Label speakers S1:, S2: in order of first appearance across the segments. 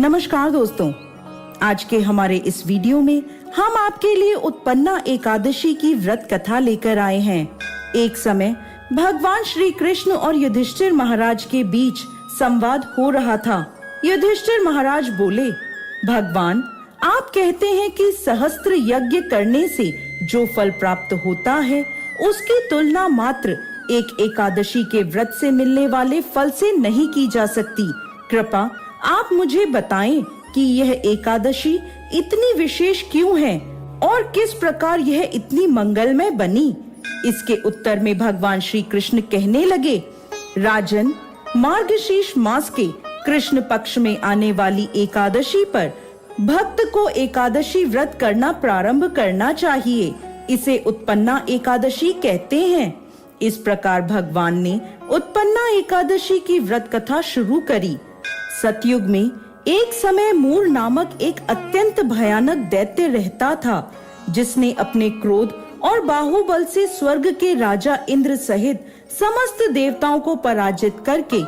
S1: नमस्कार दोस्तों, आज के हमारे इस वीडियो में हम आपके लिए उत्पन्ना एकादशी की व्रत कथा लेकर आए हैं। एक समय भगवान श्री कृष्ण और युधिष्ठिर महाराज के बीच संवाद हो रहा था। युधिष्ठिर महाराज बोले, भगवान, आप कहते हैं कि सहस्त्र यज्ञ करने से जो फल प्राप्त होता है उसकी तुलना मात्र एक एकादशी के व्रत से मिलने वाले फल से नहीं की जा सकती। कृपा आप मुझे बताएं कि यह एकादशी इतनी विशेष क्यों है और किस प्रकार यह इतनी मंगलमय बनी। इसके उत्तर में भगवान श्री कृष्ण कहने लगे, राजन, मार्गशीर्ष मास के कृष्ण पक्ष में आने वाली एकादशी पर भक्त को एकादशी व्रत करना प्रारंभ करना चाहिए। इसे उत्पन्ना एकादशी कहते हैं। इस प्रकार भगवान ने उत्पन्ना एकादशी की व्रत कथा शुरू करी। सतयुग में एक समय मूर नामक एक अत्यंत भयानक दैत्य रहता था, जिसने अपने क्रोध और बाहुबल से स्वर्ग के राजा इंद्र सहित समस्त देवताओं को पराजित करके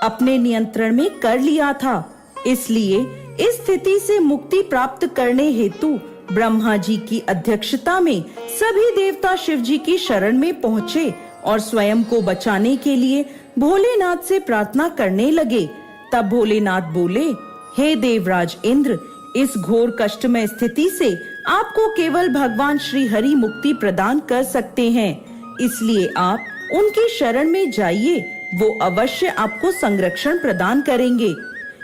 S1: अपने नियंत्रण में कर लिया था। इसलिए इस स्थिति से मुक्ति प्राप्त करने हेतु ब्रह्मा जी की अध्यक्षता में सभी देवता शिव जी की शरण में पहुँचे और स्वयं को बचाने के लिए भोलेनाथ से प्रार्थना करने लगे। तब भोलेनाथ बोले, हे देवराज इंद्र, इस घोर कष्टमय स्थिति से आपको केवल भगवान श्री हरि मुक्ति प्रदान कर सकते हैं। इसलिए आप उनकी शरण में जाइए, वो अवश्य आपको संरक्षण प्रदान करेंगे।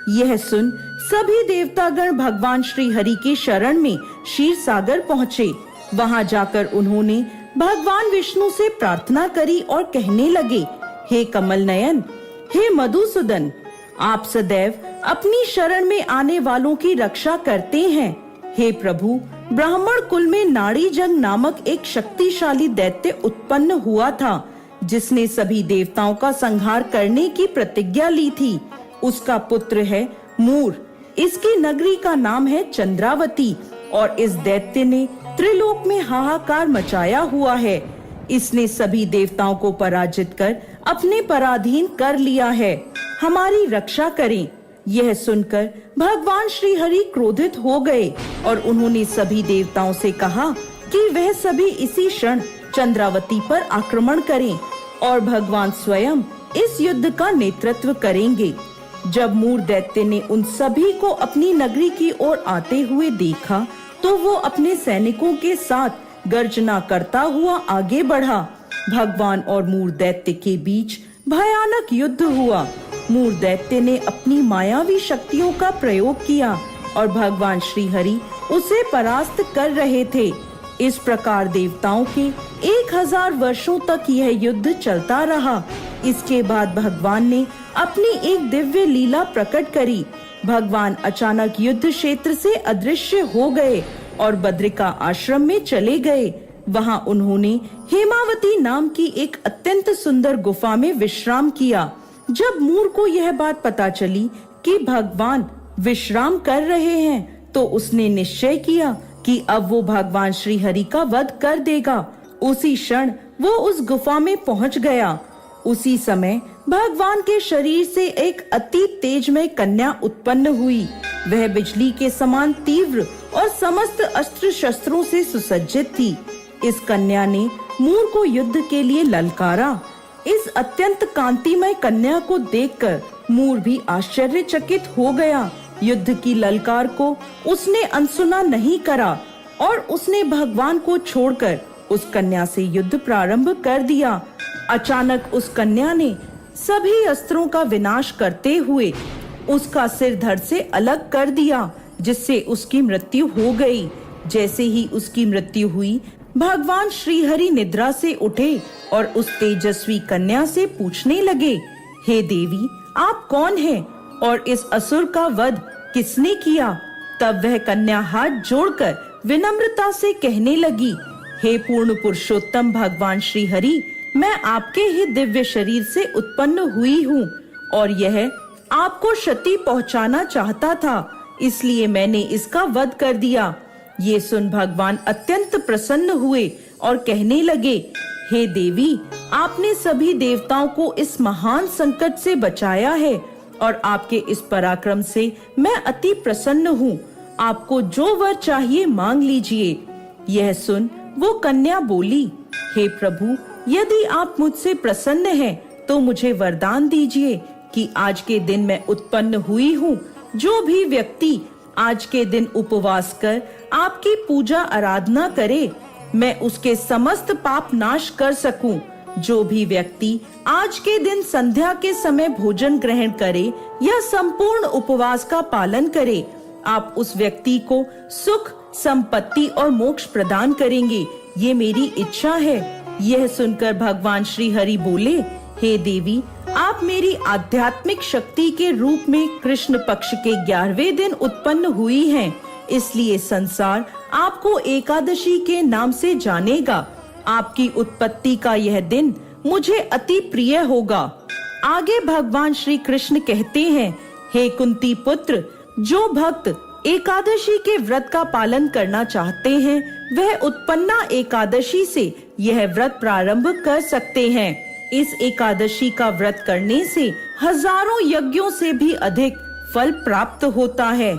S1: यह सुन सभी देवतागण भगवान श्री हरि की शरण में क्षीर सागर पहुँचे। वहां जाकर उन्होंने भगवान विष्णु से प्रार्थना करी और कहने लगे, हे कमल नयन, हे मधुसूदन, आप सदैव अपनी शरण में आने वालों की रक्षा करते हैं। हे प्रभु, ब्राह्मण कुल में नाड़ी जंग नामक एक शक्तिशाली दैत्य उत्पन्न हुआ था, जिसने सभी देवताओं का संहार करने की प्रतिज्ञा ली थी। उसका पुत्र है मूर। इसकी नगरी का नाम है चंद्रावती और इस दैत्य ने त्रिलोक में हाहाकार मचाया हुआ है। इसने सभी देवताओं को पराजित कर अपने पराधीन कर लिया है। हमारी रक्षा करें। यह सुनकर भगवान श्री हरि क्रोधित हो गए और उन्होंने सभी देवताओं से कहा कि वह सभी इसी क्षण चंद्रावती पर आक्रमण करें और भगवान स्वयं इस युद्ध का नेतृत्व करेंगे। जब मूर दैत्य ने उन सभी को अपनी नगरी की ओर आते हुए देखा, तो वो अपने सैनिकों के साथ गर्जना करता हुआ आगे बढ़ा। भगवान और मूर दैत्य के बीच भयानक युद्ध हुआ। मूर दैत्य ने अपनी मायावी शक्तियों का प्रयोग किया और भगवान श्री हरि उसे परास्त कर रहे थे। इस प्रकार देवताओं के 1000 वर्षों तक यह युद्ध चलता रहा। इसके बाद भगवान ने अपनी एक दिव्य लीला प्रकट करी। भगवान अचानक युद्ध क्षेत्र से अदृश्य हो गए और बद्रिका आश्रम में चले गए। वहां उन्होंने हेमावती नाम की एक अत्यंत सुंदर गुफा में विश्राम किया। जब मूर को यह बात पता चली कि भगवान विश्राम कर रहे हैं, तो उसने निश्चय किया कि अब वो भगवान श्री हरि का वध कर देगा। उसी क्षण वो उस गुफा में पहुंच गया। उसी समय भगवान के शरीर से एक अति तेजमय कन्या उत्पन्न हुई। वह बिजली के समान तीव्र और समस्त अस्त्र शस्त्रों से सुसज्जित थी। इस कन्या ने मूर को युद्ध के लिए ललकारा। इस अत्यंत कांतिमय कन्या को देखकर मूर भी आश्चर्यचकित हो गया। युद्ध की ललकार को उसने अनसुना नहीं करा और उसने भगवान को छोड़कर उस कन्या से युद्ध प्रारंभ कर दिया। अचानक उस कन्या ने सभी अस्त्रों का विनाश करते हुए उसका सिर धड़ से अलग कर दिया, जिससे उसकी मृत्यु हो गई। जैसे ही उसकी मृत्यु हुई, भगवान श्री हरि निद्रा से उठे और उस तेजस्वी कन्या से पूछने लगे, हे देवी, आप कौन हैं और इस असुर का वध किसने किया? तब वह कन्या हाथ जोड़कर विनम्रता से कहने लगी, हे पूर्ण पुरुषोत्तम भगवान श्री हरि, मैं आपके ही दिव्य शरीर से उत्पन्न हुई हूँ और यह आपको क्षति पहुँचाना चाहता था, इसलिए मैंने इसका वध कर दिया। ये सुन भगवान अत्यंत प्रसन्न हुए और कहने लगे, हे देवी, आपने सभी देवताओं को इस महान संकट से बचाया है और आपके इस पराक्रम से मैं अति प्रसन्न हूँ। आपको जो वर चाहिए मांग लीजिए। यह सुन वो कन्या बोली, हे प्रभु, यदि आप मुझसे प्रसन्न हैं तो मुझे वरदान दीजिए कि आज के दिन मैं उत्पन्न हुई हूँ, जो भी व्यक्ति आज के दिन उपवास कर आपकी पूजा आराधना करे, मैं उसके समस्त पाप नाश कर सकूं। जो भी व्यक्ति आज के दिन संध्या के समय भोजन ग्रहण करे या संपूर्ण उपवास का पालन करे, आप उस व्यक्ति को सुख, संपत्ति और मोक्ष प्रदान करेंगे। ये मेरी इच्छा है। यह सुनकर भगवान श्री हरि बोले, हे देवी, आप मेरी आध्यात्मिक शक्ति के रूप में कृष्ण पक्ष के 11वें दिन उत्पन्न हुई हैं, इसलिए संसार आपको एकादशी के नाम से जानेगा। आपकी उत्पत्ति का यह दिन मुझे अति प्रिय होगा। आगे भगवान श्री कृष्ण कहते हैं, हे कुंती पुत्र, जो भक्त एकादशी के व्रत का पालन करना चाहते हैं, वह उत्पन्ना एकादशी से यह व्रत प्रारंभ कर सकते हैं। इस एकादशी का व्रत करने से हजारों यज्ञों से भी अधिक फल प्राप्त होता है।